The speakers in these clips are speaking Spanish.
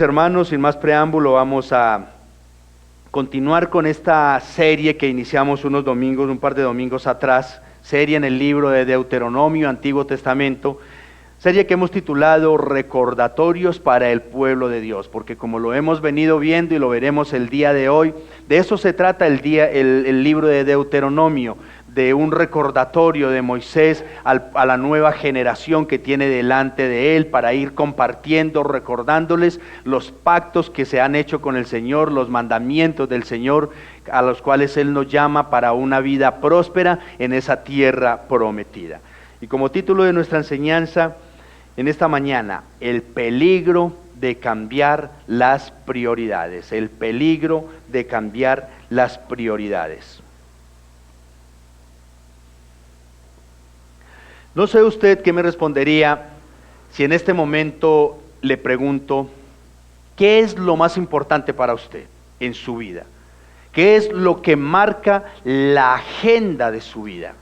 Hermanos, sin más preámbulo, vamos a continuar con esta serie que iniciamos un par de domingos atrás, serie en el libro de Deuteronomio, Antiguo Testamento, serie que hemos titulado Recordatorios para el pueblo de Dios, porque como lo hemos venido viendo y lo veremos el día de hoy, de eso se trata el libro de Deuteronomio, de un recordatorio de Moisés a la nueva generación que tiene delante de él para ir compartiendo, recordándoles los pactos que se han hecho con el Señor, los mandamientos del Señor a los cuales él nos llama para una vida próspera en esa tierra prometida. Y como título de nuestra enseñanza en esta mañana, el peligro de cambiar las prioridades, el peligro de cambiar las prioridades. No sé usted qué me respondería si en este momento le pregunto, ¿qué es lo más importante para usted en su vida? ¿Qué es lo que marca la agenda de su vida?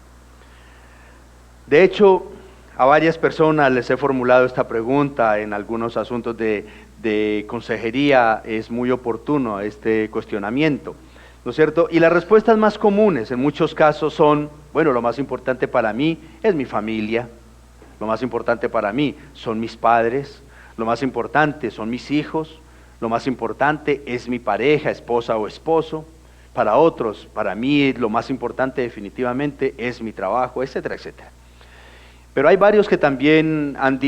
De hecho, a varias personas les he formulado esta pregunta en algunos asuntos de consejería, es muy oportuno este cuestionamiento, ¿no es cierto? Y las respuestas más comunes en muchos casos son, bueno, lo más importante para mí es mi familia, lo más importante para mí son mis padres, lo más importante son mis hijos, lo más importante es mi pareja, esposa o esposo. Para otros, para mí lo más importante definitivamente es mi trabajo, etcétera, etcétera. Pero hay varios que también han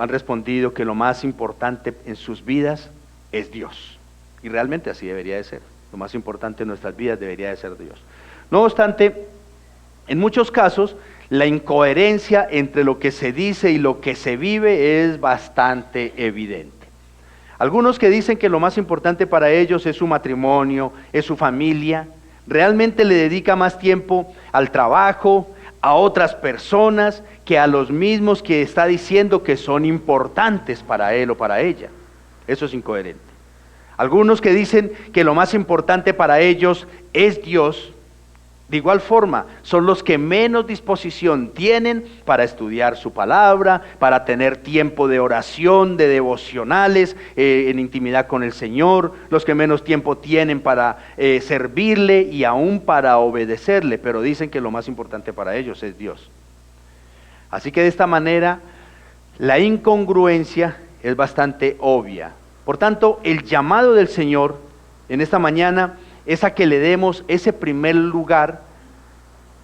respondido que lo más importante en sus vidas es Dios. Y realmente así debería de ser. Lo más importante en nuestras vidas debería de ser Dios. No obstante, en muchos casos, la incoherencia entre lo que se dice y lo que se vive es bastante evidente. Algunos que dicen que lo más importante para ellos es su matrimonio, es su familia, realmente le dedica más tiempo al trabajo, a otras personas, que a los mismos que está diciendo que son importantes para él o para ella. Eso es incoherente. Algunos que dicen que lo más importante para ellos es Dios, de igual forma, son los que menos disposición tienen para estudiar su palabra, para tener tiempo de oración, de devocionales, en intimidad con el Señor, los que menos tiempo tienen para servirle y aún para obedecerle, pero dicen que lo más importante para ellos es Dios. Así que de esta manera, la incongruencia es bastante obvia. Por tanto, el llamado del Señor en esta mañana es a que le demos ese primer lugar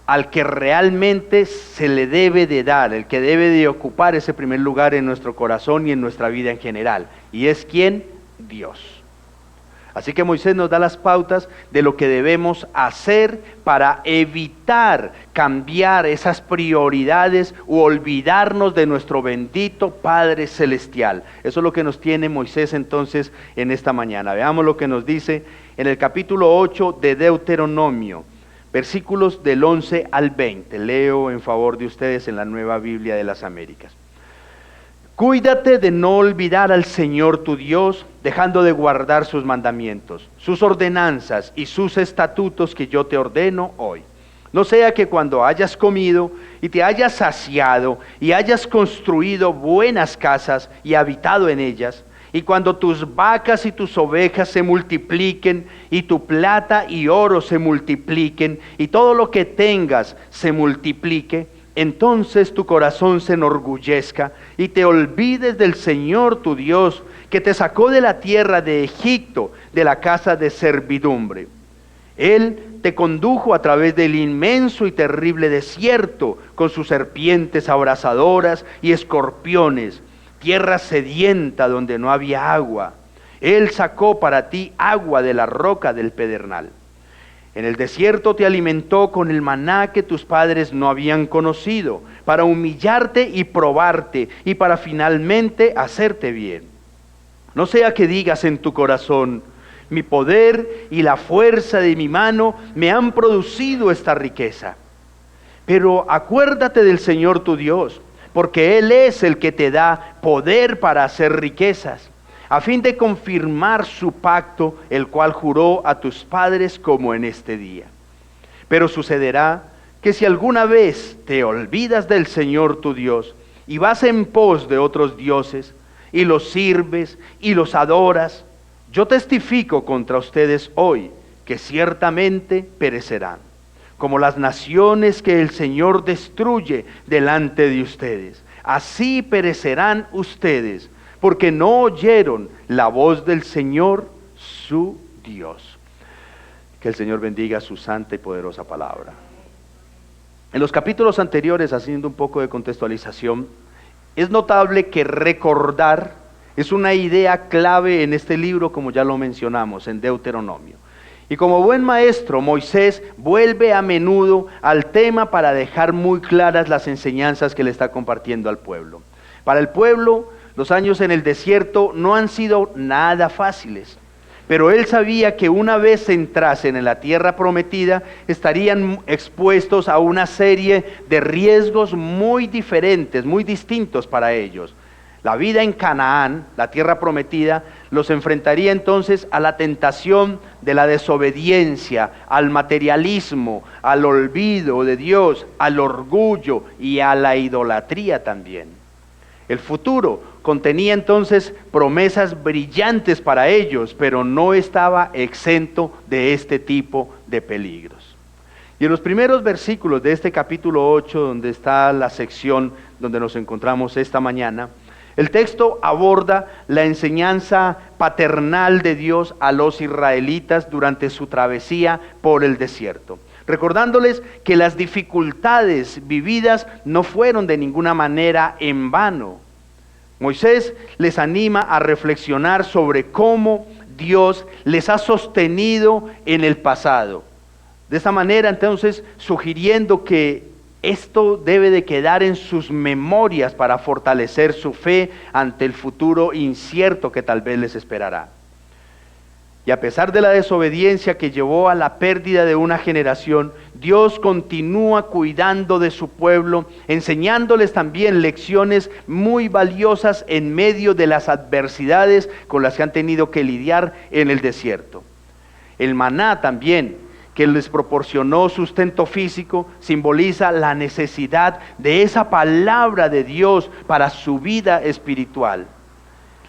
al que realmente se le debe de dar, el que debe de ocupar ese primer lugar en nuestro corazón y en nuestra vida en general. ¿Y es quién? Dios. Así que Moisés nos da las pautas de lo que debemos hacer para evitar cambiar esas prioridades u olvidarnos de nuestro bendito Padre Celestial. Eso es lo que nos tiene Moisés entonces en esta mañana. Veamos lo que nos dice en el capítulo 8 de Deuteronomio, versículos del 11 al 20. Leo en favor de ustedes en la Nueva Biblia de las Américas. Cuídate de no olvidar al Señor tu Dios, dejando de guardar sus mandamientos, sus ordenanzas y sus estatutos que yo te ordeno hoy. No sea que cuando hayas comido y te hayas saciado y hayas construido buenas casas y habitado en ellas, y cuando tus vacas y tus ovejas se multipliquen, y tu plata y oro se multipliquen, y todo lo que tengas se multiplique, entonces tu corazón se enorgullezca y te olvides del Señor tu Dios, que te sacó de la tierra de Egipto, de la casa de servidumbre. Él te condujo a través del inmenso y terrible desierto, con sus serpientes abrasadoras y escorpiones, tierra sedienta donde no había agua. Él sacó para ti agua de la roca del pedernal. En el desierto te alimentó con el maná que tus padres no habían conocido, para humillarte y probarte, y para finalmente hacerte bien. No sea que digas en tu corazón, mi poder y la fuerza de mi mano me han producido esta riqueza. Pero acuérdate del Señor tu Dios, porque Él es el que te da poder para hacer riquezas, a fin de confirmar su pacto, el cual juró a tus padres como en este día. Pero sucederá que si alguna vez te olvidas del Señor tu Dios y vas en pos de otros dioses, y los sirves y los adoras, yo testifico contra ustedes hoy que ciertamente perecerán, como las naciones que el Señor destruye delante de ustedes. Así perecerán ustedes, porque no oyeron la voz del Señor su Dios. Que el Señor bendiga su santa y poderosa palabra. En los capítulos anteriores, haciendo un poco de contextualización, es notable que recordar es una idea clave en este libro, como ya lo mencionamos, en Deuteronomio. Y como buen maestro, Moisés vuelve a menudo al tema para dejar muy claras las enseñanzas que le está compartiendo al pueblo. Para el pueblo, los años en el desierto no han sido nada fáciles, pero él sabía que una vez entrasen en la tierra prometida, estarían expuestos a una serie de riesgos muy diferentes, muy distintos para ellos. La vida en Canaán, la tierra prometida, los enfrentaría entonces a la tentación de la desobediencia, al materialismo, al olvido de Dios, al orgullo y a la idolatría también. El futuro contenía entonces promesas brillantes para ellos, pero no estaba exento de este tipo de peligros. Y en los primeros versículos de este capítulo 8, donde está la sección donde nos encontramos esta mañana, el texto aborda la enseñanza paternal de Dios a los israelitas durante su travesía por el desierto, recordándoles que las dificultades vividas no fueron de ninguna manera en vano. Moisés les anima a reflexionar sobre cómo Dios les ha sostenido en el pasado. De esta manera, entonces, sugiriendo que esto debe de quedar en sus memorias para fortalecer su fe ante el futuro incierto que tal vez les esperará. Y a pesar de la desobediencia que llevó a la pérdida de una generación, Dios continúa cuidando de su pueblo, enseñándoles también lecciones muy valiosas en medio de las adversidades con las que han tenido que lidiar en el desierto. El maná también, que les proporcionó sustento físico, simboliza la necesidad de esa palabra de Dios para su vida espiritual.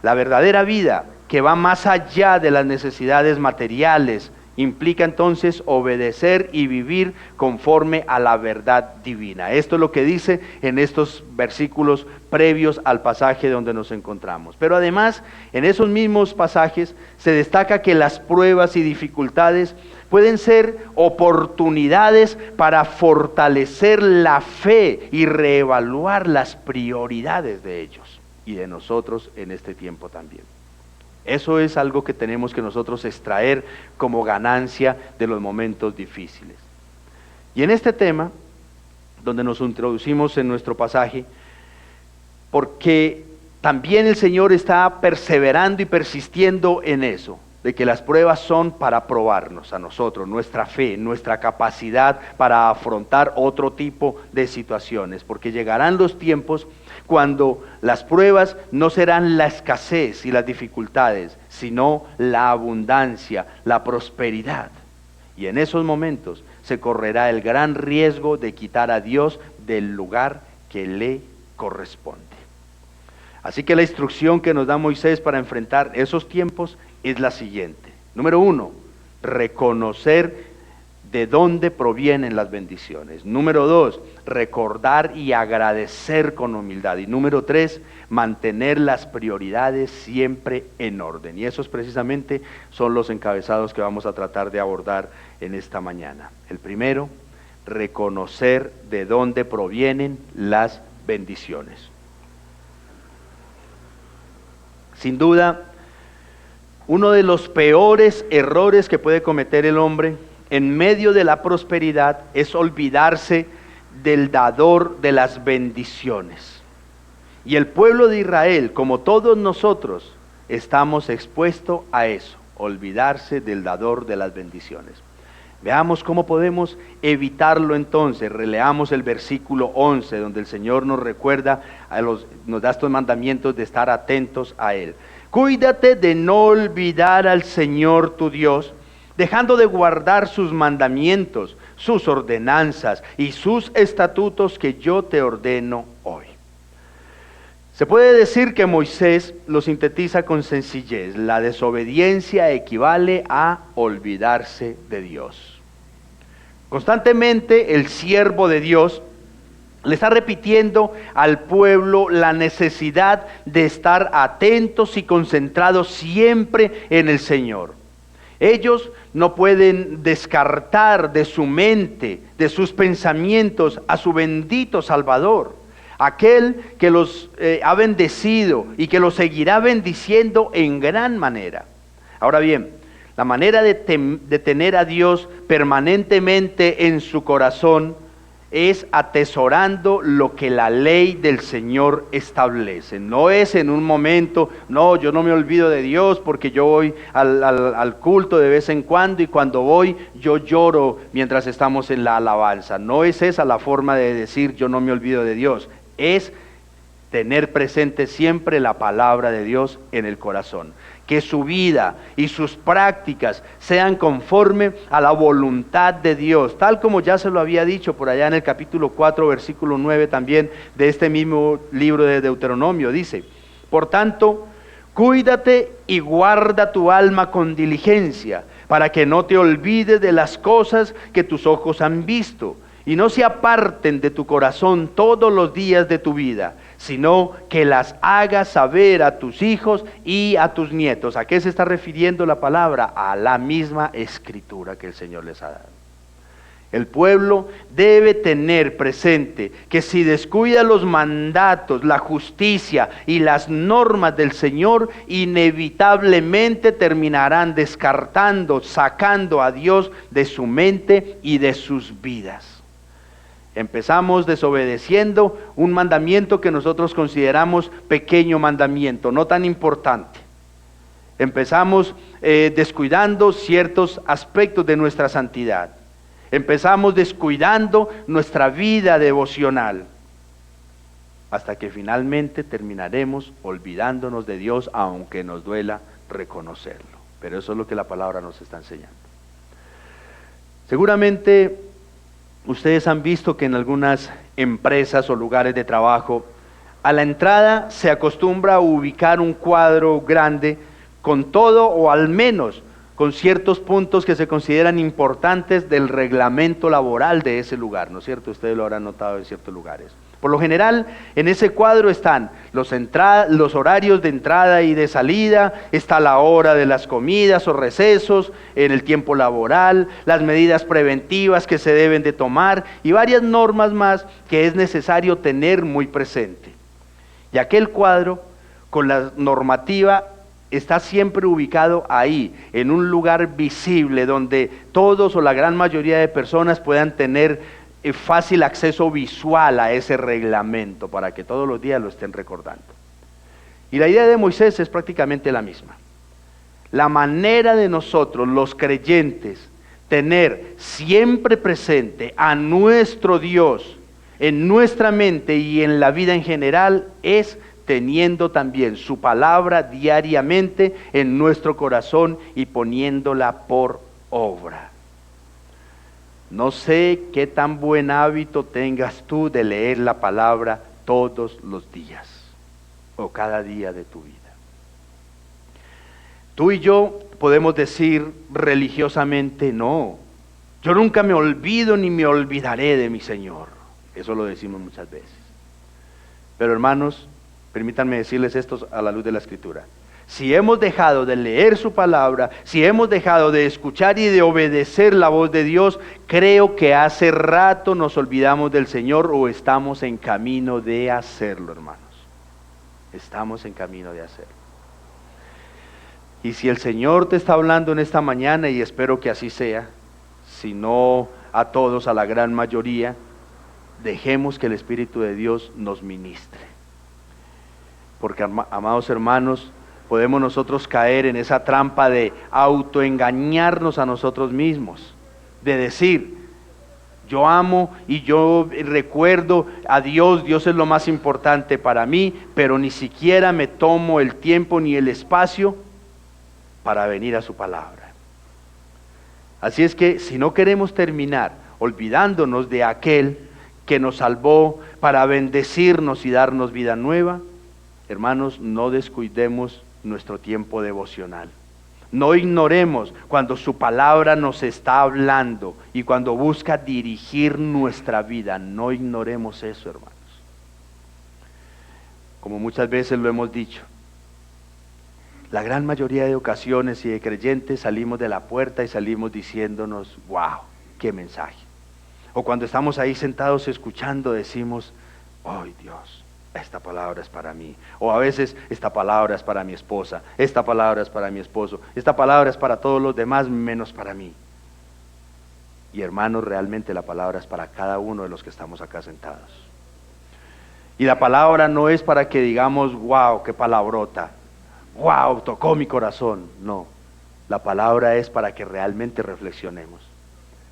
La verdadera vida, que va más allá de las necesidades materiales, implica entonces obedecer y vivir conforme a la verdad divina. Esto es lo que dice en estos versículos previos al pasaje donde nos encontramos. Pero además, en esos mismos pasajes se destaca que las pruebas y dificultades pueden ser oportunidades para fortalecer la fe y reevaluar las prioridades de ellos y de nosotros en este tiempo también. Eso es algo que tenemos que nosotros extraer como ganancia de los momentos difíciles. Y en este tema, donde nos introducimos en nuestro pasaje, porque también el Señor está perseverando y persistiendo en eso, de que las pruebas son para probarnos a nosotros, nuestra fe, nuestra capacidad para afrontar otro tipo de situaciones, porque llegarán los tiempos cuando las pruebas no serán la escasez y las dificultades, sino la abundancia, la prosperidad. Y en esos momentos se correrá el gran riesgo de quitar a Dios del lugar que le corresponde. Así que la instrucción que nos da Moisés para enfrentar esos tiempos es la siguiente. Número 1, reconocer de dónde provienen las bendiciones. Número 2, recordar y agradecer con humildad. Y número 3, mantener las prioridades siempre en orden. Y esos precisamente son los encabezados que vamos a tratar de abordar en esta mañana. El primero, reconocer de dónde provienen las bendiciones. Sin duda, uno de los peores errores que puede cometer el hombre en medio de la prosperidad es olvidarse del dador de las bendiciones. Y el pueblo de Israel, como todos nosotros, estamos expuestos a eso, olvidarse del dador de las bendiciones. Veamos cómo podemos evitarlo entonces. Releamos el versículo 11, donde el Señor nos recuerda, nos da estos mandamientos de estar atentos a Él. Cuídate de no olvidar al Señor tu Dios, dejando de guardar sus mandamientos, sus ordenanzas y sus estatutos que yo te ordeno hoy. Se puede decir que Moisés lo sintetiza con sencillez. La desobediencia equivale a olvidarse de Dios. Constantemente el siervo de Dios le está repitiendo al pueblo la necesidad de estar atentos y concentrados siempre en el Señor. Ellos no pueden descartar de su mente, de sus pensamientos, a su bendito Salvador, aquel que los ha bendecido y que los seguirá bendiciendo en gran manera. Ahora bien, la manera de tener a Dios permanentemente en su corazón es atesorando lo que la ley del Señor establece. No es en un momento, no, yo no me olvido de Dios porque yo voy al culto de vez en cuando y cuando voy yo lloro mientras estamos en la alabanza. No es esa la forma de decir yo no me olvido de Dios. Es tener presente siempre la palabra de Dios en el corazón. Que su vida y sus prácticas sean conforme a la voluntad de Dios, tal como ya se lo había dicho por allá en el capítulo 4, versículo 9 también de este mismo libro de Deuteronomio. Dice, por tanto, cuídate y guarda tu alma con diligencia, para que no te olvides de las cosas que tus ojos han visto, y no se aparten de tu corazón todos los días de tu vida, sino que las hagas saber a tus hijos y a tus nietos. ¿A qué se está refiriendo la palabra? A la misma escritura que el Señor les ha dado. El pueblo debe tener presente que si descuida los mandatos, la justicia y las normas del Señor, inevitablemente terminarán descartando, sacando a Dios de su mente y de sus vidas. Empezamos desobedeciendo un mandamiento que nosotros consideramos pequeño mandamiento, no tan importante. Empezamos descuidando ciertos aspectos de nuestra santidad. Empezamos descuidando nuestra vida devocional. Hasta que finalmente terminaremos olvidándonos de Dios, aunque nos duela reconocerlo. Pero eso es lo que la palabra nos está enseñando. Seguramente ustedes han visto que en algunas empresas o lugares de trabajo, a la entrada se acostumbra a ubicar un cuadro grande con todo o al menos con ciertos puntos que se consideran importantes del reglamento laboral de ese lugar, ¿no es cierto? Ustedes lo habrán notado en ciertos lugares. Por lo general, en ese cuadro están los horarios de entrada y de salida, está la hora de las comidas o recesos, en el tiempo laboral, las medidas preventivas que se deben de tomar y varias normas más que es necesario tener muy presente. Y aquel cuadro con la normativa está siempre ubicado ahí, en un lugar visible donde todos o la gran mayoría de personas puedan tener fácil acceso visual a ese reglamento para que todos los días lo estén recordando. Y la idea de Moisés es prácticamente la misma. La manera de nosotros, los creyentes, tener siempre presente a nuestro Dios en nuestra mente y en la vida en general es teniendo también su palabra diariamente en nuestro corazón y poniéndola por obra. No sé qué tan buen hábito tengas tú de leer la palabra todos los días o cada día de tu vida. Tú y yo podemos decir religiosamente, no, yo nunca me olvido ni me olvidaré de mi Señor. Eso lo decimos muchas veces. Pero hermanos, permítanme decirles esto a la luz de la Escritura. Si hemos dejado de leer su palabra, si hemos dejado de escuchar y de obedecer la voz de Dios, creo que hace rato nos olvidamos del Señor o estamos en camino de hacerlo, hermanos. Estamos en camino de hacerlo. Y si el Señor te está hablando en esta mañana, y espero que así sea, si no a todos, a la gran mayoría, dejemos que el Espíritu de Dios nos ministre. Porque, amados hermanos, podemos nosotros caer en esa trampa de autoengañarnos a nosotros mismos, de decir, yo amo y yo recuerdo a Dios, Dios es lo más importante para mí, pero ni siquiera me tomo el tiempo ni el espacio para venir a su palabra. Así es que si no queremos terminar olvidándonos de aquel que nos salvó para bendecirnos y darnos vida nueva, Hermanos, no descuidemos nuestro tiempo devocional. No ignoremos cuando su palabra nos está hablando y cuando busca dirigir nuestra vida. No ignoremos eso, hermanos. Como muchas veces lo hemos dicho, la gran mayoría de ocasiones y de creyentes salimos de la puerta y salimos diciéndonos, wow, qué mensaje. O cuando estamos ahí sentados escuchando decimos, ay Dios, esta palabra es para mí. O a veces, esta palabra es para mi esposa, esta palabra es para mi esposo, esta palabra es para todos los demás menos para mí. Y hermanos, realmente la palabra es para cada uno de los que estamos acá sentados. Y la palabra no es para que digamos, wow, qué palabrota, wow, tocó mi corazón. No, la palabra es para que realmente reflexionemos.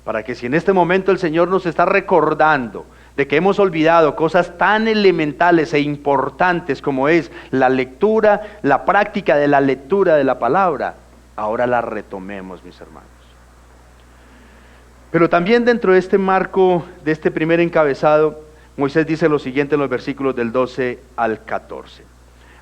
Para que si en este momento el Señor nos está recordando de que hemos olvidado cosas tan elementales e importantes como es la lectura, la práctica de la lectura de la palabra, ahora la retomemos, mis hermanos. Pero también dentro de este marco, de este primer encabezado, Moisés dice lo siguiente en los versículos del 12 al 14.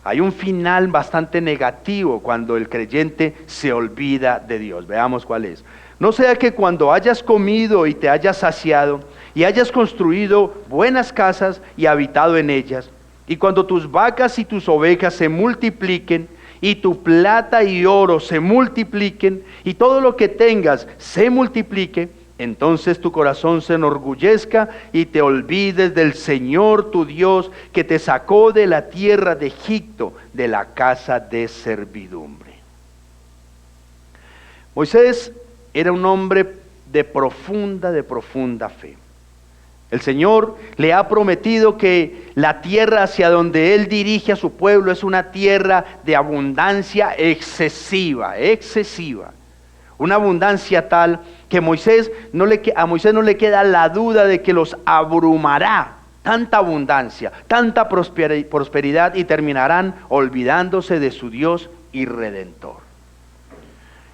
Hay un final bastante negativo cuando el creyente se olvida de Dios. Veamos cuál es. No sea que cuando hayas comido y te hayas saciado, y hayas construido buenas casas y habitado en ellas, y cuando tus vacas y tus ovejas se multipliquen, y tu plata y oro se multipliquen, y todo lo que tengas se multiplique, entonces tu corazón se enorgullezca y te olvides del Señor tu Dios, que te sacó de la tierra de Egipto, de la casa de servidumbre. Moisés era un hombre de profunda fe. El Señor le ha prometido que la tierra hacia donde Él dirige a su pueblo es una tierra de abundancia excesiva. Una abundancia tal que a Moisés no le queda la duda de que los abrumará. Tanta abundancia, tanta prosperidad, y terminarán olvidándose de su Dios y Redentor.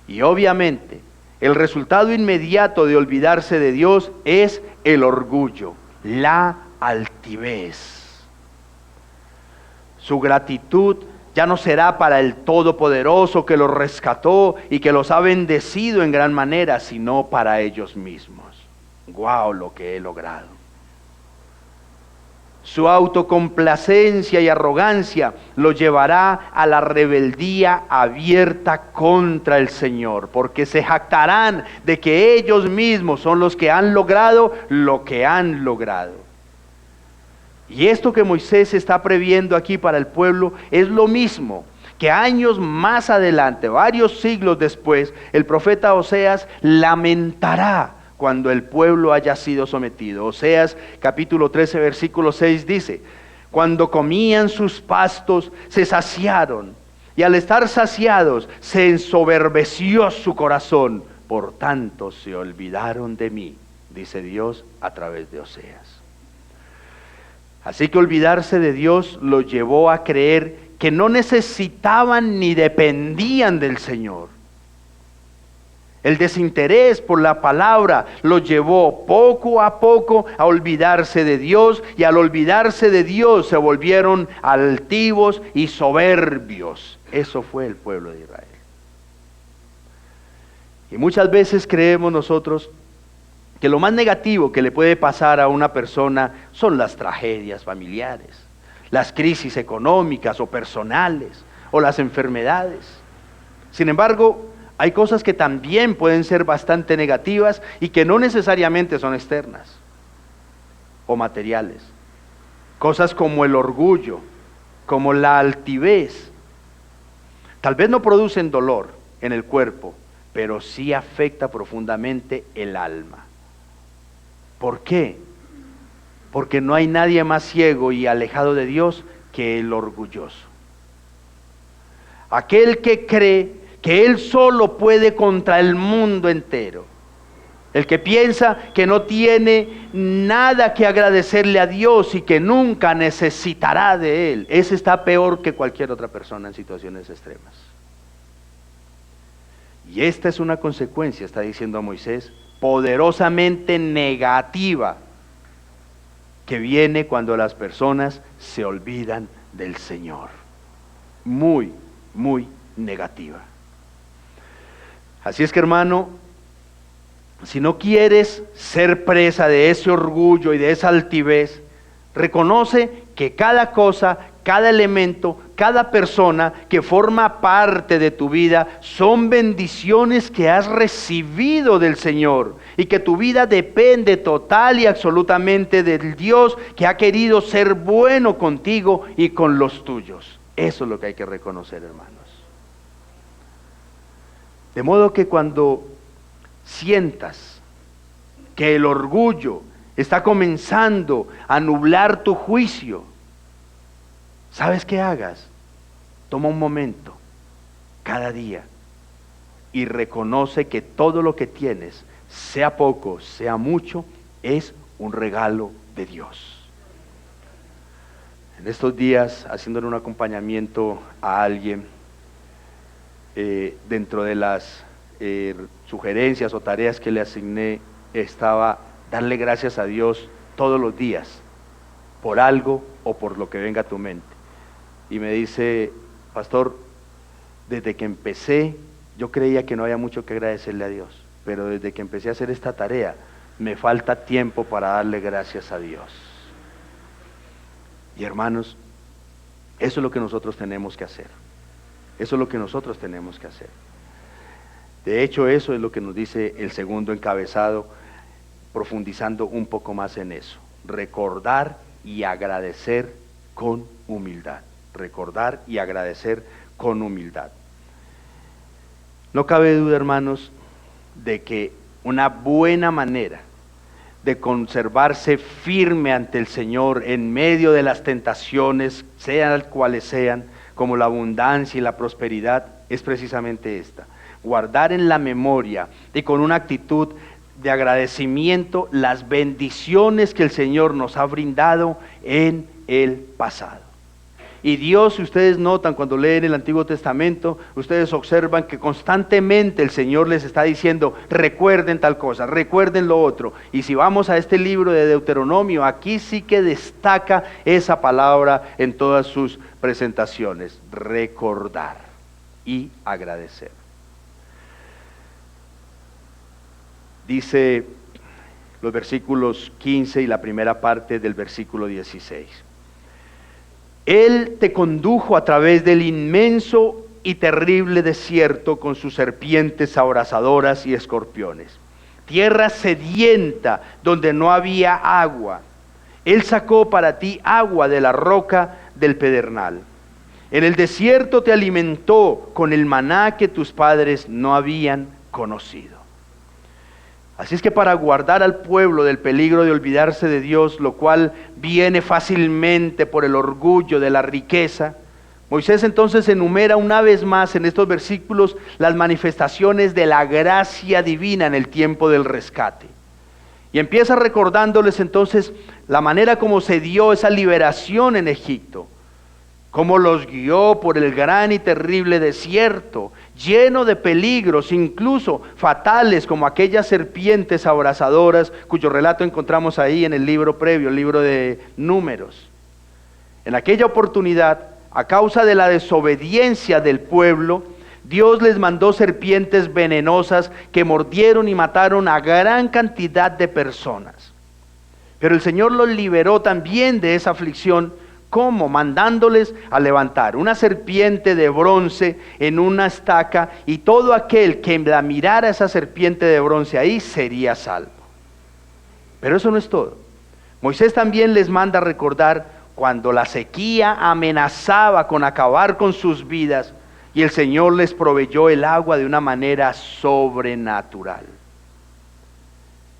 Y obviamente, el resultado inmediato de olvidarse de Dios es el orgullo, la altivez. Su gratitud ya no será para el Todopoderoso que los rescató y que los ha bendecido en gran manera, sino para ellos mismos. ¡Guau, lo que he logrado! Su autocomplacencia y arrogancia lo llevará a la rebeldía abierta contra el Señor, porque se jactarán de que ellos mismos son los que han logrado lo que han logrado. Y esto que Moisés está previendo aquí para el pueblo es lo mismo que años más adelante, varios siglos después, el profeta Oseas lamentará cuando el pueblo haya sido sometido. Oseas capítulo 13 versículo 6 dice: cuando comían sus pastos se saciaron, y al estar saciados se ensoberbeció su corazón, por tanto se olvidaron de mí, dice Dios a través de Oseas. Así que olvidarse de Dios lo llevó a creer que no necesitaban ni dependían del Señor. El desinterés por la palabra los llevó poco a poco a olvidarse de Dios, y al olvidarse de Dios se volvieron altivos y soberbios. Eso fue el pueblo de Israel. Y muchas veces creemos nosotros que lo más negativo que le puede pasar a una persona son las tragedias familiares, las crisis económicas o personales, o las enfermedades. Sin embargo, hay cosas que también pueden ser bastante negativas y que no necesariamente son externas o materiales. Cosas como el orgullo, como la altivez. Tal vez no producen dolor en el cuerpo, pero sí afecta profundamente el alma. ¿Por qué? Porque no hay nadie más ciego y alejado de Dios que el orgulloso. Aquel que cree que él solo puede contra el mundo entero. El que piensa que no tiene nada que agradecerle a Dios y que nunca necesitará de Él. Ese está peor que cualquier otra persona en situaciones extremas. Y esta es una consecuencia, está diciendo Moisés, poderosamente negativa, que viene cuando las personas se olvidan del Señor. muy, muy negativa. Así es que, hermano, si no quieres ser presa de ese orgullo y de esa altivez, reconoce que cada cosa, cada elemento, cada persona que forma parte de tu vida son bendiciones que has recibido del Señor y que tu vida depende total y absolutamente del Dios que ha querido ser bueno contigo y con los tuyos. Eso es lo que hay que reconocer, hermanos. De modo que cuando sientas que el orgullo está comenzando a nublar tu juicio, ¿sabes qué hagas? Toma un momento cada día y reconoce que todo lo que tienes, sea poco, sea mucho, es un regalo de Dios. En estos días, haciéndole un acompañamiento a alguien, dentro de las sugerencias o tareas que le asigné, estaba darle gracias a Dios todos los días por algo o por lo que venga a tu mente. Y me dice: pastor, desde que empecé yo creía que no había mucho que agradecerle a Dios, pero desde que empecé a hacer esta tarea me falta tiempo para darle gracias a Dios. Y hermanos, eso es lo que nosotros tenemos que hacer. Eso es lo que nosotros tenemos que hacer. De hecho, eso es lo que nos dice el segundo encabezado, profundizando un poco más en eso. Recordar y agradecer con humildad. Recordar y agradecer con humildad. No cabe duda, hermanos, de que una buena manera de conservarse firme ante el Señor en medio de las tentaciones, sean cuales sean, como la abundancia y la prosperidad, es precisamente esta: guardar en la memoria y con una actitud de agradecimiento las bendiciones que el Señor nos ha brindado en el pasado. Y Dios, si ustedes notan cuando leen el Antiguo Testamento, ustedes observan que constantemente el Señor les está diciendo: recuerden tal cosa, recuerden lo otro. Y si vamos a este libro de Deuteronomio, aquí sí que destaca esa palabra en todas sus presentaciones: recordar y agradecer. Dice los versículos 15 y la primera parte del versículo 16. Él te condujo a través del inmenso y terrible desierto con sus serpientes abrasadoras y escorpiones. Tierra sedienta donde no había agua. Él sacó para ti agua de la roca del pedernal. En el desierto te alimentó con el maná que tus padres no habían conocido. Así es que para guardar al pueblo del peligro de olvidarse de Dios, lo cual viene fácilmente por el orgullo de la riqueza, Moisés entonces enumera una vez más en estos versículos las manifestaciones de la gracia divina en el tiempo del rescate. Y empieza recordándoles entonces la manera como se dio esa liberación en Egipto, cómo los guió por el gran y terrible desierto, lleno de peligros, incluso fatales, como aquellas serpientes abrasadoras, cuyo relato encontramos ahí en el libro previo, el libro de Números. En aquella oportunidad, a causa de la desobediencia del pueblo, Dios les mandó serpientes venenosas que mordieron y mataron a gran cantidad de personas. Pero el Señor los liberó también de esa aflicción. ¿Cómo? Mandándoles a levantar una serpiente de bronce en una estaca, y todo aquel que la mirara esa serpiente de bronce ahí sería salvo. Pero eso no es todo. Moisés también les manda recordar cuando la sequía amenazaba con acabar con sus vidas y el Señor les proveyó el agua de una manera sobrenatural.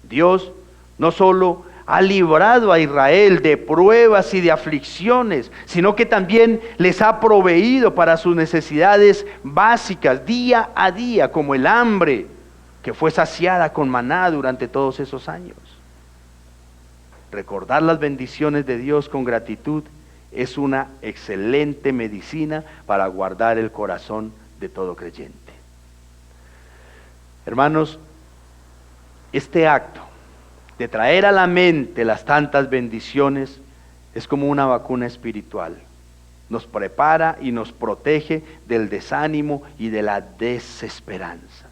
Dios no solo ha librado a Israel de pruebas y de aflicciones, sino que también les ha proveído para sus necesidades básicas día a día, como el hambre que fue saciada con maná durante todos esos años. Recordar las bendiciones de Dios con gratitud es una excelente medicina para guardar el corazón de todo creyente. Hermanos, este acto de traer a la mente las tantas bendiciones es como una vacuna espiritual nos prepara y nos protege del desánimo y de la desesperanza.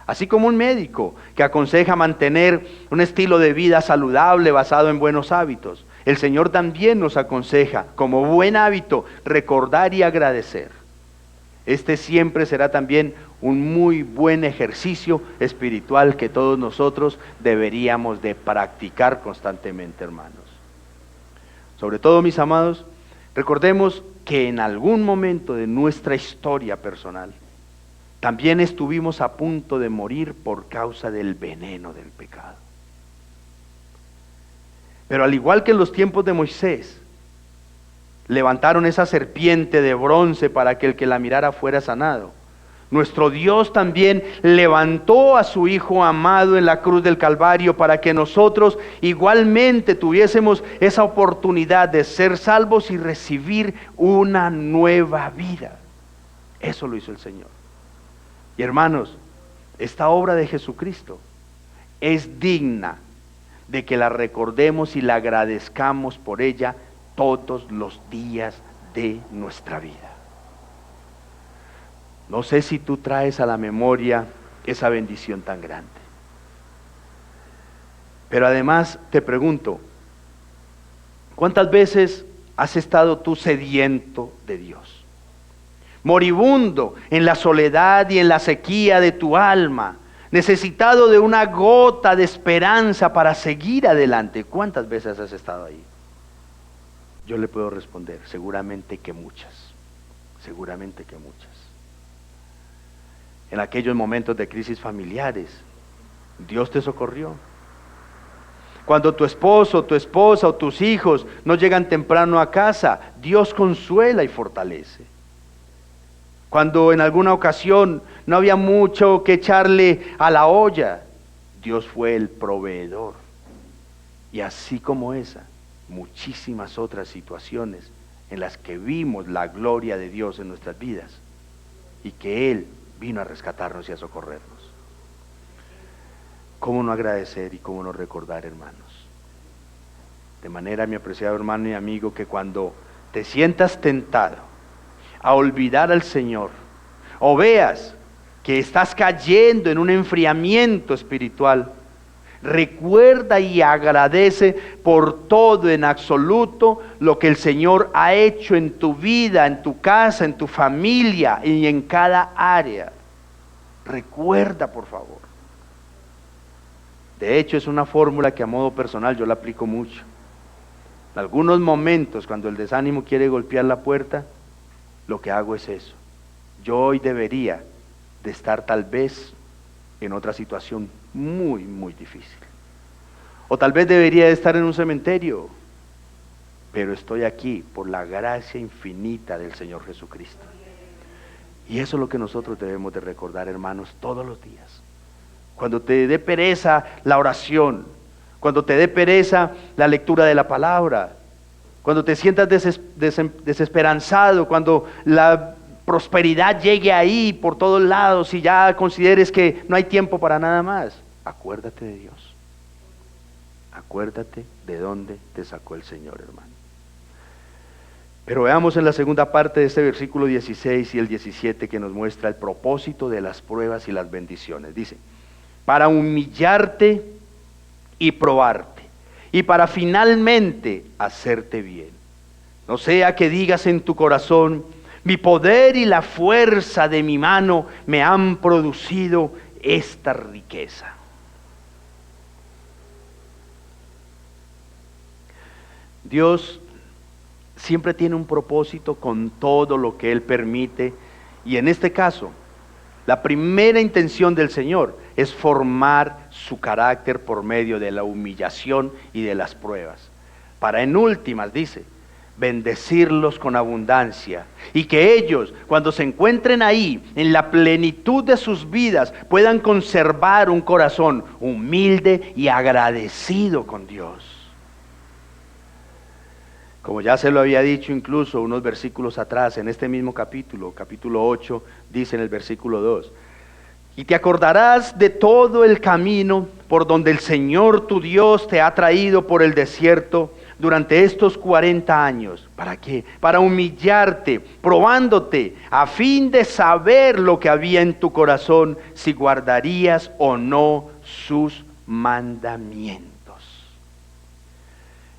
Así como un médico que aconseja mantener un estilo de vida saludable basado en buenos hábitos, el Señor también nos aconseja, como buen hábito, recordar y agradecer. Este siempre será también un muy buen ejercicio espiritual que todos nosotros deberíamos de practicar constantemente, hermanos. Sobre todo, mis amados, recordemos que en algún momento de nuestra historia personal también estuvimos a punto de morir por causa del veneno del pecado. Pero al igual que en los tiempos de Moisés, levantaron esa serpiente de bronce para que el que la mirara fuera sanado. Nuestro Dios también levantó a su Hijo amado en la cruz del Calvario para que nosotros igualmente tuviésemos esa oportunidad de ser salvos y recibir una nueva vida. Eso lo hizo el Señor. Y hermanos, esta obra de Jesucristo es digna de que la recordemos y la agradezcamos por ella todos los días de nuestra vida. No sé si tú traes a la memoria esa bendición tan grande. Pero además te pregunto, ¿cuántas veces has estado tú sediento de Dios? Moribundo en la soledad y en la sequía de tu alma, necesitado de una gota de esperanza para seguir adelante. ¿Cuántas veces has estado ahí? Yo le puedo responder, seguramente que muchas, seguramente que muchas. En aquellos momentos de crisis familiares, Dios te socorrió. Cuando tu esposo, tu esposa o tus hijos no llegan temprano a casa, Dios consuela y fortalece. Cuando en alguna ocasión no había mucho que echarle a la olla, Dios fue el proveedor. Y así como esa, muchísimas otras situaciones en las que vimos la gloria de Dios en nuestras vidas y que Él vino a rescatarnos y a socorrernos. ¿Cómo no agradecer y cómo no recordar, hermanos? De manera, mi apreciado hermano y amigo, que cuando te sientas tentado a olvidar al Señor o veas que estás cayendo en un enfriamiento espiritual, recuerda y agradece por todo en absoluto lo que el Señor ha hecho en tu vida, en tu casa, en tu familia y en cada área. Recuerda, por favor. De hecho, es una fórmula que a modo personal yo la aplico mucho. En algunos momentos, cuando el desánimo quiere golpear la puerta, lo que hago es eso. Yo hoy debería de estar tal vez en otra situación muy, muy difícil. O tal vez debería de estar en un cementerio, pero estoy aquí por la gracia infinita del Señor Jesucristo. Y eso es lo que nosotros debemos de recordar, hermanos, todos los días. Cuando te dé pereza la oración, cuando te dé pereza la lectura de la palabra, cuando te sientas desesperanzado, cuando la prosperidad llegue ahí por todos lados y ya consideres que no hay tiempo para nada más, acuérdate de Dios. Acuérdate de dónde te sacó el Señor, hermano. Pero veamos en la segunda parte de este versículo 16 y el 17 que nos muestra el propósito de las pruebas y las bendiciones. Dice, para humillarte y probarte, y para finalmente hacerte bien. No sea que digas en tu corazón, mi poder y la fuerza de mi mano me han producido esta riqueza. Dios siempre tiene un propósito con todo lo que Él permite, y en este caso, la primera intención del Señor es formar su carácter por medio de la humillación y de las pruebas, para en últimas, dice, bendecirlos con abundancia, y que ellos, cuando se encuentren ahí, en la plenitud de sus vidas, puedan conservar un corazón humilde y agradecido con Dios. Como ya se lo había dicho incluso unos versículos atrás, en este mismo capítulo 8, dice en el versículo 2, y te acordarás de todo el camino por donde el Señor tu Dios te ha traído por el desierto, durante estos 40 años. ¿Para qué? Para humillarte, probándote, a fin de saber lo que había en tu corazón, si guardarías o no sus mandamientos.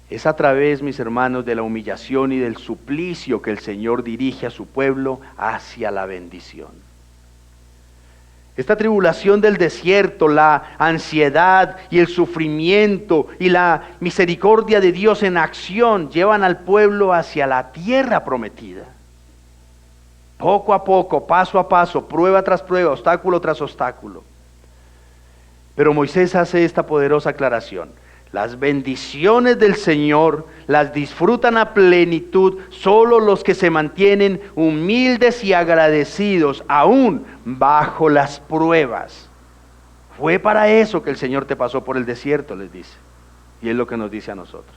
Es a través, mis hermanos, de la humillación y del suplicio que el Señor dirige a su pueblo hacia la bendición. Esta tribulación del desierto, la ansiedad y el sufrimiento y la misericordia de Dios en acción llevan al pueblo hacia la tierra prometida. Poco a poco, paso a paso, prueba tras prueba, obstáculo tras obstáculo. Pero Moisés hace esta poderosa aclaración. Las bendiciones del Señor las disfrutan a plenitud solo los que se mantienen humildes y agradecidos, aún bajo las pruebas. Fue para eso que el Señor te pasó por el desierto, les dice. Y es lo que nos dice a nosotros.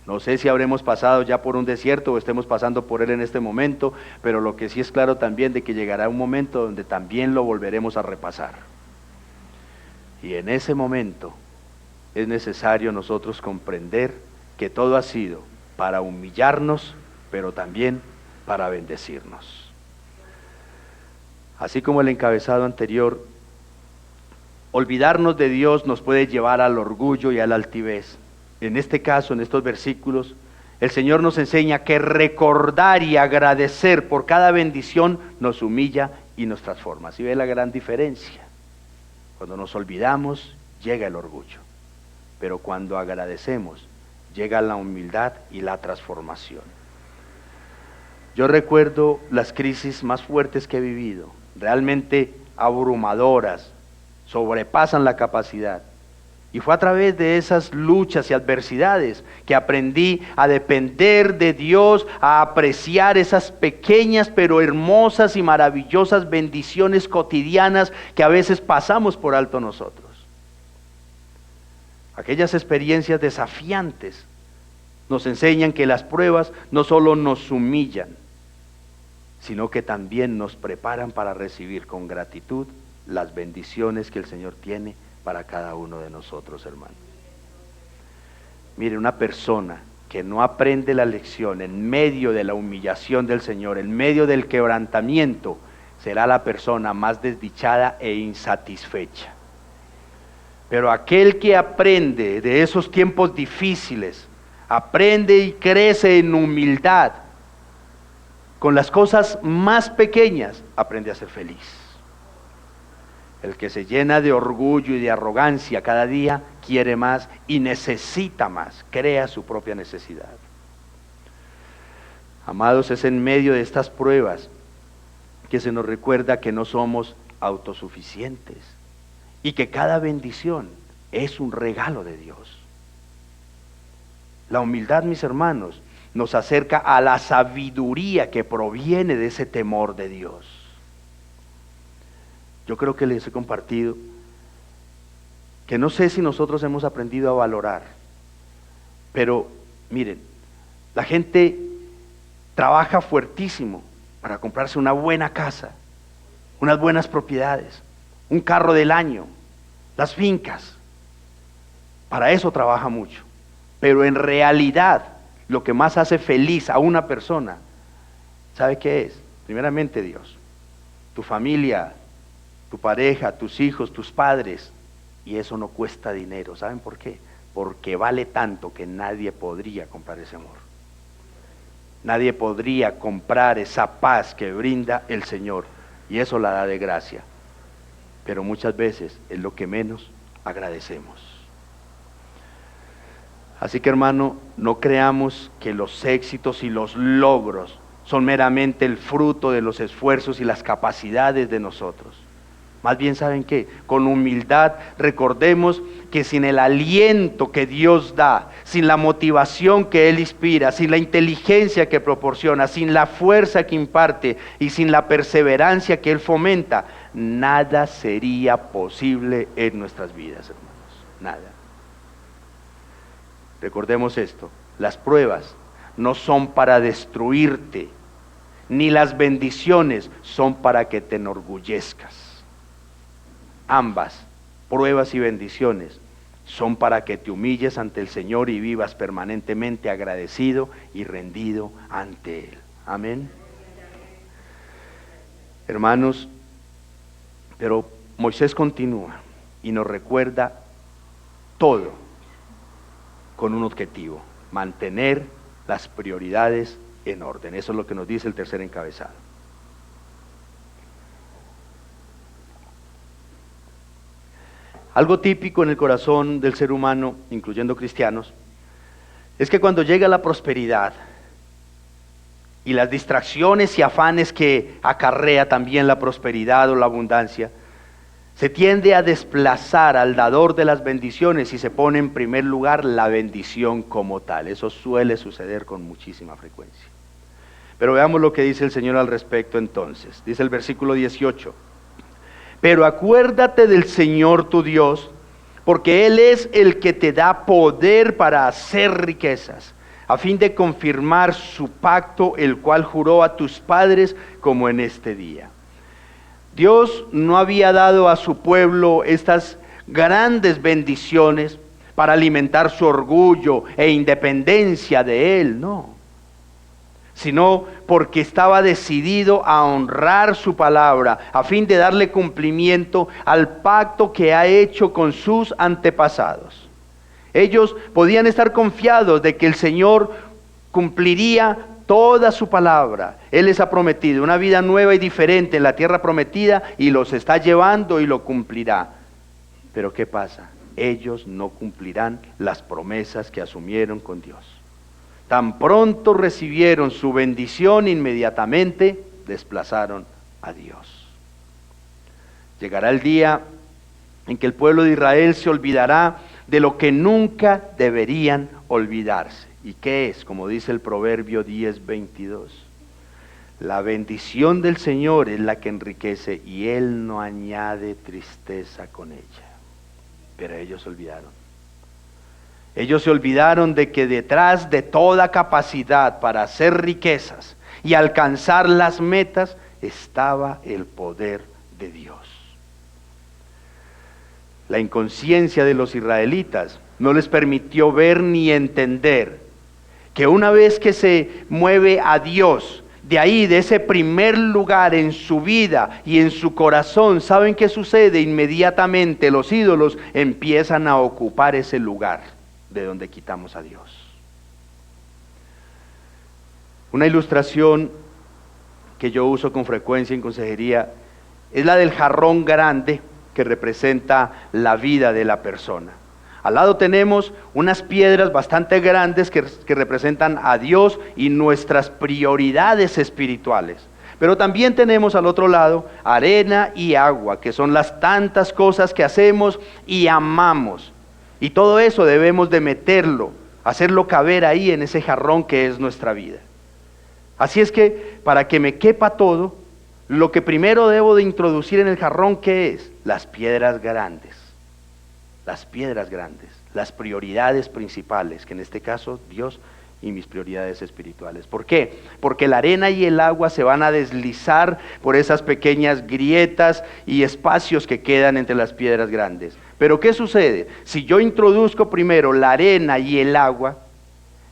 No sé si habremos pasado ya por un desierto o estemos pasando por él en este momento, pero lo que sí es claro también de que llegará un momento donde también lo volveremos a repasar. Y en ese momento es necesario nosotros comprender que todo ha sido para humillarnos, pero también para bendecirnos. Así como el encabezado anterior, olvidarnos de Dios nos puede llevar al orgullo y a la altivez. En este caso, en estos versículos, el Señor nos enseña que recordar y agradecer por cada bendición nos humilla y nos transforma. ¿Sí ve la gran diferencia? Cuando nos olvidamos, llega el orgullo. Pero cuando agradecemos, llega la humildad y la transformación. Yo recuerdo las crisis más fuertes que he vivido, realmente abrumadoras, sobrepasan la capacidad. Y fue a través de esas luchas y adversidades que aprendí a depender de Dios, a apreciar esas pequeñas pero hermosas y maravillosas bendiciones cotidianas que a veces pasamos por alto nosotros. Aquellas experiencias desafiantes nos enseñan que las pruebas no solo nos humillan, sino que también nos preparan para recibir con gratitud las bendiciones que el Señor tiene para cada uno de nosotros, hermanos. Mire, una persona que no aprende la lección en medio de la humillación del Señor, en medio del quebrantamiento, será la persona más desdichada e insatisfecha. Pero aquel que aprende de esos tiempos difíciles, aprende y crece en humildad, con las cosas más pequeñas, aprende a ser feliz. El que se llena de orgullo y de arrogancia cada día, quiere más y necesita más, crea su propia necesidad. Amados, es en medio de estas pruebas que se nos recuerda que no somos autosuficientes y que cada bendición es un regalo de Dios. La humildad, mis hermanos, nos acerca a la sabiduría que proviene de ese temor de Dios. Yo creo que les he compartido que no sé si nosotros hemos aprendido a valorar, pero miren, la gente trabaja fuertísimo para comprarse una buena casa, unas buenas propiedades, un carro del año, las fincas. Para eso trabaja mucho, pero en realidad lo que más hace feliz a una persona, ¿sabe qué es? Primeramente Dios, tu familia, tu pareja, tus hijos, tus padres, y eso no cuesta dinero. ¿Saben por qué? Porque vale tanto que nadie podría comprar ese amor. Nadie podría comprar esa paz que brinda el Señor, y eso la da de gracia. Pero muchas veces es lo que menos agradecemos. Así que, hermano, no creamos que los éxitos y los logros son meramente el fruto de los esfuerzos y las capacidades de nosotros. Más bien, ¿saben qué? Con humildad recordemos que sin el aliento que Dios da, sin la motivación que Él inspira, sin la inteligencia que proporciona, sin la fuerza que imparte y sin la perseverancia que Él fomenta, nada sería posible en nuestras vidas, hermanos. Nada. Recordemos esto, las pruebas no son para destruirte, ni las bendiciones son para que te enorgullezcas. Ambas, pruebas y bendiciones, son para que te humilles ante el Señor y vivas permanentemente agradecido y rendido ante Él. Amén. Hermanos, pero Moisés continúa y nos recuerda todo con un objetivo: mantener las prioridades en orden. Eso es lo que nos dice el tercer encabezado. Algo típico en el corazón del ser humano, incluyendo cristianos, es que cuando llega la prosperidad y las distracciones y afanes que acarrea también la prosperidad o la abundancia, se tiende a desplazar al dador de las bendiciones y se pone en primer lugar la bendición como tal. Eso suele suceder con muchísima frecuencia. Pero veamos lo que dice el Señor al respecto entonces. Dice el versículo 18. Pero acuérdate del Señor tu Dios, porque Él es el que te da poder para hacer riquezas, a fin de confirmar su pacto, el cual juró a tus padres, como en este día. Dios no había dado a su pueblo estas grandes bendiciones para alimentar su orgullo e independencia de Él, no, sino porque estaba decidido a honrar su palabra, a fin de darle cumplimiento al pacto que ha hecho con sus antepasados. Ellos podían estar confiados de que el Señor cumpliría toda su palabra. Él les ha prometido una vida nueva y diferente en la tierra prometida y los está llevando y lo cumplirá. Pero ¿qué pasa? Ellos no cumplirán las promesas que asumieron con Dios. Tan pronto recibieron su bendición, inmediatamente desplazaron a Dios. Llegará el día en que el pueblo de Israel se olvidará de lo que nunca deberían olvidarse. ¿Y qué es? Como dice el Proverbio 10:22. La bendición del Señor es la que enriquece y Él no añade tristeza con ella. Pero ellos se olvidaron. Ellos se olvidaron de que detrás de toda capacidad para hacer riquezas y alcanzar las metas estaba el poder de Dios. La inconsciencia de los israelitas no les permitió ver ni entender que una vez que se mueve a Dios, de ahí, de ese primer lugar en su vida y en su corazón, ¿saben qué sucede? Inmediatamente los ídolos empiezan a ocupar ese lugar de donde quitamos a Dios. Una ilustración que yo uso con frecuencia en consejería es la del jarrón grande que representa la vida de la persona. Al lado tenemos unas piedras bastante grandes que representan a Dios y nuestras prioridades espirituales. Pero también tenemos al otro lado arena y agua, que son las tantas cosas que hacemos y amamos. Y todo eso debemos de meterlo, hacerlo caber ahí en ese jarrón que es nuestra vida. Así es que para que me quepa todo, lo que primero debo de introducir en el jarrón, ¿qué es? Las piedras grandes. Las piedras grandes, las prioridades principales, que en este caso Dios y mis prioridades espirituales. ¿Por qué? Porque la arena y el agua se van a deslizar por esas pequeñas grietas y espacios que quedan entre las piedras grandes. Pero ¿qué sucede? Si yo introduzco primero la arena y el agua,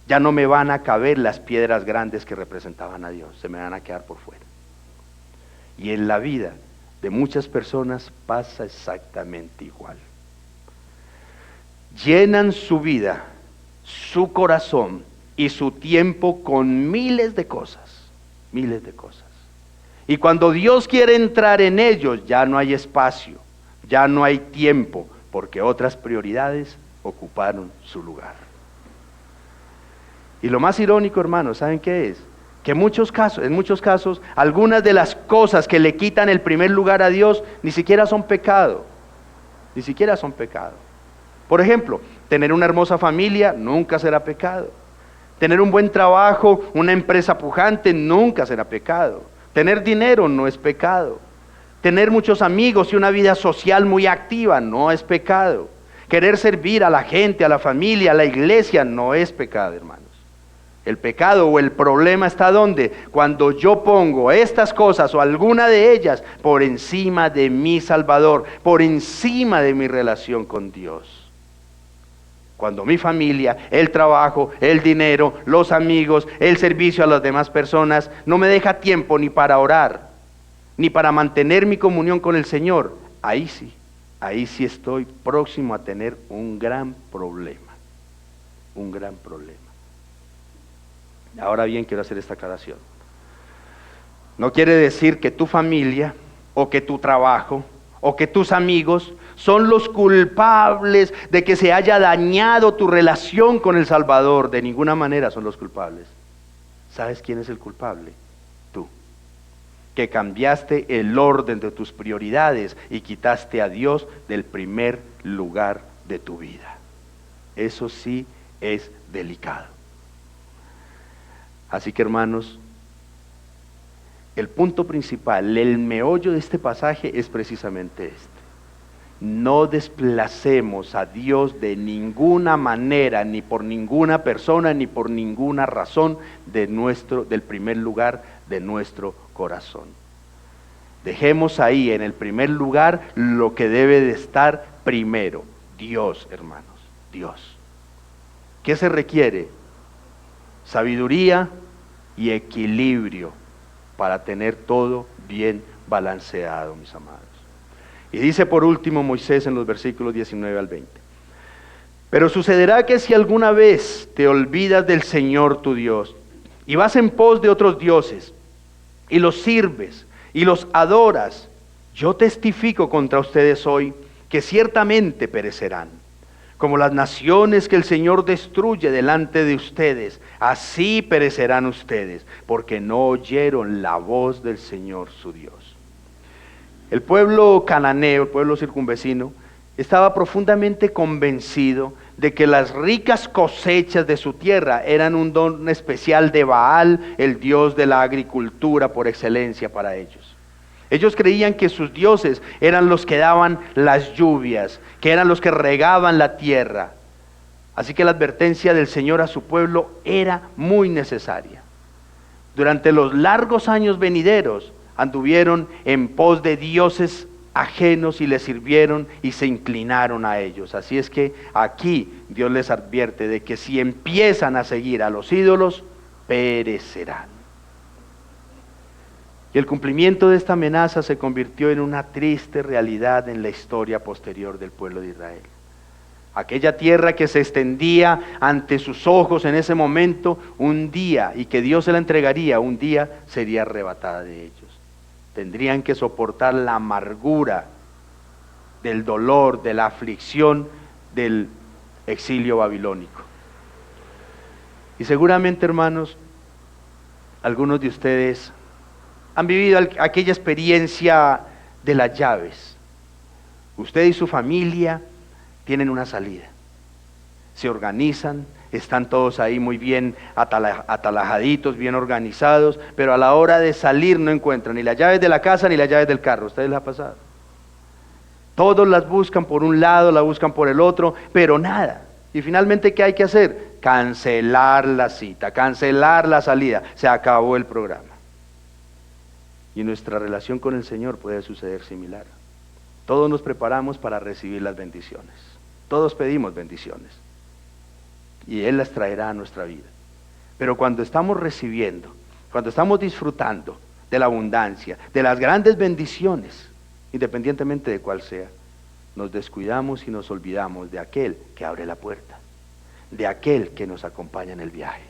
ya no me van a caber las piedras grandes que representaban a Dios, se me van a quedar por fuera. Y en la vida de muchas personas pasa exactamente igual. Llenan su vida, su corazón y su tiempo con miles de cosas, miles de cosas. Y cuando Dios quiere entrar en ellos, ya no hay espacio, ya no hay tiempo, porque otras prioridades ocuparon su lugar. Y lo más irónico, hermanos, ¿saben qué es? Que en muchos casos, algunas de las cosas que le quitan el primer lugar a Dios, ni siquiera son pecado, ni siquiera son pecado. Por ejemplo, tener una hermosa familia nunca será pecado. Tener un buen trabajo, una empresa pujante nunca será pecado. Tener dinero no es pecado. Tener muchos amigos y una vida social muy activa no es pecado. Querer servir a la gente, a la familia, a la iglesia no es pecado, hermanos. El pecado o el problema está ¿dónde? Cuando yo pongo estas cosas o alguna de ellas por encima de mi Salvador, por encima de mi relación con Dios. Cuando mi familia, el trabajo, el dinero, los amigos, el servicio a las demás personas no me deja tiempo ni para orar, ni para mantener mi comunión con el Señor, ahí sí estoy próximo a tener un gran problema, un gran problema. Ahora bien, quiero hacer esta aclaración. No quiere decir que tu familia, o que tu trabajo, o que tus amigos son los culpables de que se haya dañado tu relación con el Salvador. De ninguna manera son los culpables. ¿Sabes quién es el culpable? Tú, que cambiaste el orden de tus prioridades y quitaste a Dios del primer lugar de tu vida. Eso sí es delicado. Así que, hermanos, el punto principal, el meollo de este pasaje es precisamente este. No desplacemos a Dios de ninguna manera, ni por ninguna persona, ni por ninguna razón del primer lugar de nuestro corazón. Dejemos ahí en el primer lugar lo que debe de estar primero. Dios, hermanos, Dios. ¿Qué se requiere? Sabiduría y equilibrio para tener todo bien balanceado, mis amados. Y dice por último Moisés en los versículos 19 al 20. Pero sucederá que si alguna vez te olvidas del Señor tu Dios y vas en pos de otros dioses y los sirves y los adoras, yo testifico contra ustedes hoy que ciertamente perecerán. Como las naciones que el Señor destruye delante de ustedes, así perecerán ustedes, porque no oyeron la voz del Señor su Dios. El pueblo cananeo, el pueblo circunvecino, estaba profundamente convencido de que las ricas cosechas de su tierra eran un don especial de Baal, el dios de la agricultura por excelencia para ellos. Ellos creían que sus dioses eran los que daban las lluvias, que eran los que regaban la tierra. Así que la advertencia del Señor a su pueblo era muy necesaria. Durante los largos años venideros anduvieron en pos de dioses ajenos y les sirvieron y se inclinaron a ellos. Así es que aquí Dios les advierte de que si empiezan a seguir a los ídolos, perecerán. Y el cumplimiento de esta amenaza se convirtió en una triste realidad en la historia posterior del pueblo de Israel. Aquella tierra que se extendía ante sus ojos en ese momento, un día, y que Dios se la entregaría, un día sería arrebatada de ellos. Tendrían que soportar la amargura del dolor, de la aflicción del exilio babilónico. Y seguramente, hermanos, algunos de ustedes han vivido aquella experiencia de las llaves. Usted y su familia tienen una salida. Se organizan, están todos ahí muy bien atalajaditos, bien organizados, pero a la hora de salir no encuentran ni las llaves de la casa ni las llaves del carro. ¿A ustedes les ha pasado? Todos las buscan por un lado, la buscan por el otro, pero nada. Y finalmente, ¿qué hay que hacer? Cancelar la cita, cancelar la salida. Se acabó el programa. Y en nuestra relación con el Señor puede suceder similar. Todos nos preparamos para recibir las bendiciones. Todos pedimos bendiciones. Y Él las traerá a nuestra vida. Pero cuando estamos recibiendo, cuando estamos disfrutando de la abundancia, de las grandes bendiciones, independientemente de cuál sea, nos descuidamos y nos olvidamos de aquel que abre la puerta, de aquel que nos acompaña en el viaje.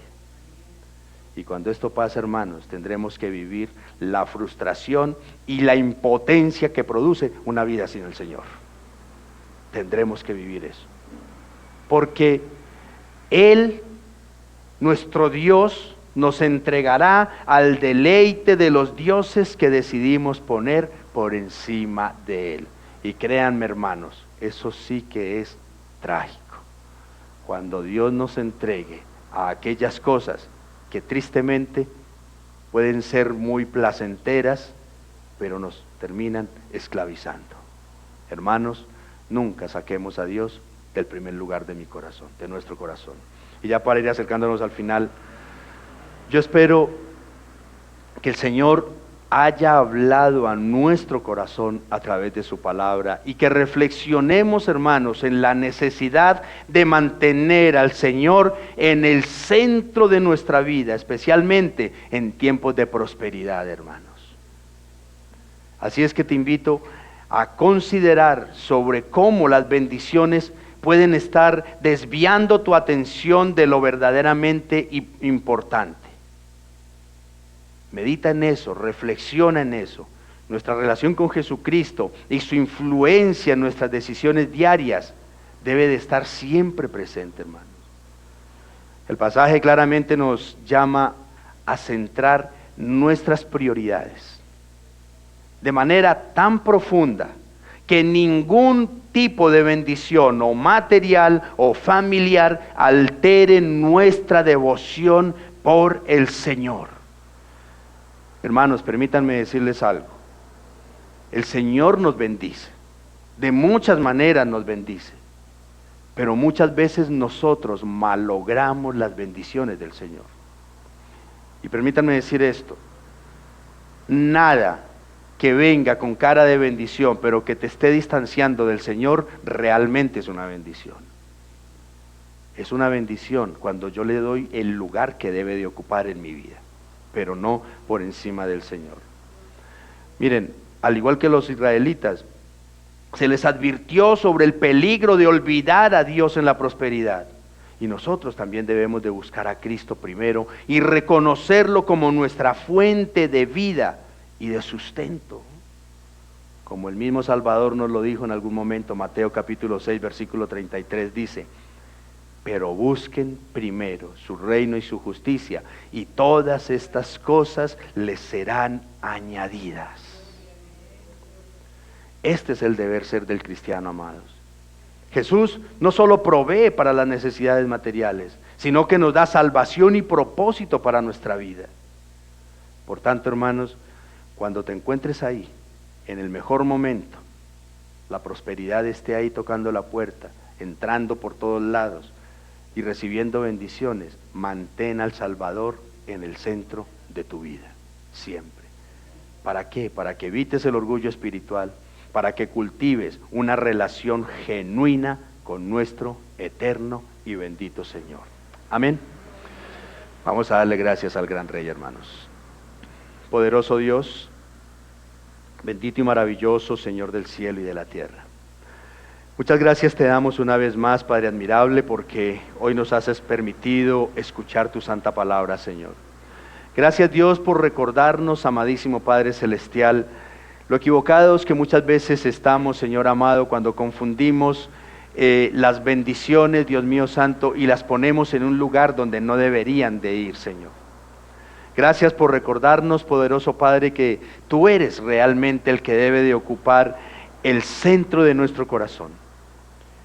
Y cuando esto pasa, hermanos, tendremos que vivir la frustración y la impotencia que produce una vida sin el Señor. Tendremos que vivir eso. Porque Él, nuestro Dios, nos entregará al deleite de los dioses que decidimos poner por encima de Él. Y créanme, hermanos, eso sí que es trágico. Cuando Dios nos entregue a aquellas cosas que tristemente pueden ser muy placenteras, pero nos terminan esclavizando. Hermanos, nunca saquemos a Dios del primer lugar de mi corazón, de nuestro corazón. Y ya para ir acercándonos al final, yo espero que el Señor haya hablado a nuestro corazón a través de su palabra, y que reflexionemos, hermanos, en la necesidad de mantener al Señor en el centro de nuestra vida, especialmente en tiempos de prosperidad, hermanos. Así es que te invito a considerar sobre cómo las bendiciones pueden estar desviando tu atención de lo verdaderamente importante. Medita en eso, reflexiona en eso. Nuestra relación con Jesucristo y su influencia en nuestras decisiones diarias debe de estar siempre presente, hermanos. El pasaje claramente nos llama a centrar nuestras prioridades de manera tan profunda que ningún tipo de bendición o material o familiar altere nuestra devoción por el Señor. Hermanos, permítanme decirles algo. El Señor nos bendice, de muchas maneras nos bendice, pero muchas veces nosotros malogramos las bendiciones del Señor. Y permítanme decir esto: nada que venga con cara de bendición, pero que te esté distanciando del Señor, realmente es una bendición. Es una bendición cuando yo le doy el lugar que debe de ocupar en mi vida, pero no por encima del Señor. Miren, al igual que los israelitas, se les advirtió sobre el peligro de olvidar a Dios en la prosperidad. Y nosotros también debemos de buscar a Cristo primero y reconocerlo como nuestra fuente de vida y de sustento. Como el mismo Salvador nos lo dijo en algún momento, Mateo capítulo 6, versículo 33 dice: pero busquen primero su reino y su justicia, y todas estas cosas les serán añadidas. Este es el deber ser del cristiano, amados. Jesús no solo provee para las necesidades materiales, sino que nos da salvación y propósito para nuestra vida. Por tanto, hermanos, cuando te encuentres ahí, en el mejor momento, la prosperidad esté ahí tocando la puerta, entrando por todos lados y recibiendo bendiciones, mantén al Salvador en el centro de tu vida, siempre. ¿Para qué? Para que evites el orgullo espiritual, para que cultives una relación genuina con nuestro eterno y bendito Señor. Amén. Vamos a darle gracias al gran Rey, hermanos. Poderoso Dios, bendito y maravilloso Señor del cielo y de la tierra. Muchas gracias te damos una vez más, Padre admirable, porque hoy nos has permitido escuchar tu santa palabra, Señor. Gracias, Dios, por recordarnos, amadísimo Padre celestial, lo equivocados que muchas veces estamos, Señor amado, cuando confundimos las bendiciones, Dios mío santo, y las ponemos en un lugar donde no deberían de ir, Señor. Gracias por recordarnos, poderoso Padre, que tú eres realmente el que debe de ocupar el centro de nuestro corazón.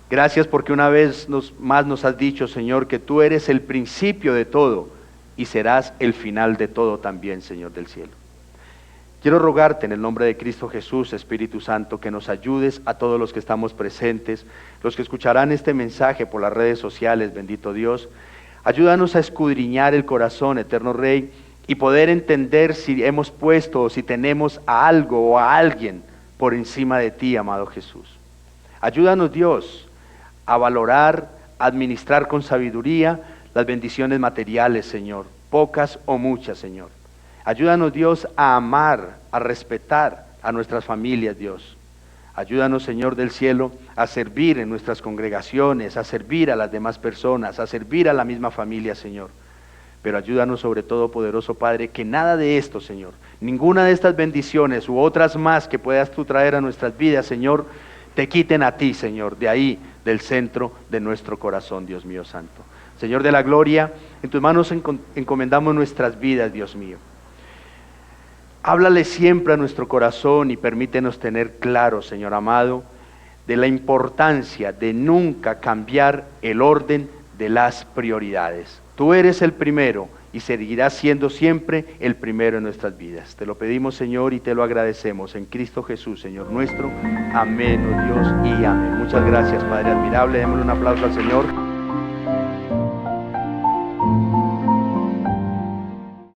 Gracias porque una vez más nos has dicho, Señor, que tú eres el principio de todo y serás el final de todo también, Señor del cielo. Quiero rogarte en el nombre de Cristo Jesús, Espíritu Santo, que nos ayudes a todos los que estamos presentes, los que escucharán este mensaje por las redes sociales, bendito Dios. Ayúdanos a escudriñar el corazón, eterno Rey, y poder entender si hemos puesto o si tenemos a algo o a alguien por encima de ti, amado Jesús. Ayúdanos, Dios, a valorar, a administrar con sabiduría las bendiciones materiales, Señor, pocas o muchas, Señor. Ayúdanos, Dios, a amar, a respetar a nuestras familias, Dios. Ayúdanos, Señor del cielo, a servir en nuestras congregaciones, a servir a las demás personas, a servir a la misma familia, Señor. Pero ayúdanos sobre todo, poderoso Padre, que nada de esto, Señor, ninguna de estas bendiciones u otras más que puedas tú traer a nuestras vidas, Señor, te quiten a ti, Señor, de ahí, del centro de nuestro corazón, Dios mío santo. Señor de la gloria, en tus manos encomendamos nuestras vidas, Dios mío. Háblale siempre a nuestro corazón y permítenos tener claro, Señor amado, de la importancia de nunca cambiar el orden de las prioridades. Tú eres el primero y seguirás siendo siempre el primero en nuestras vidas. Te lo pedimos, Señor, y te lo agradecemos en Cristo Jesús, Señor nuestro. Amén, oh Dios, y amén. Muchas gracias, Padre admirable. Démosle un aplauso al Señor.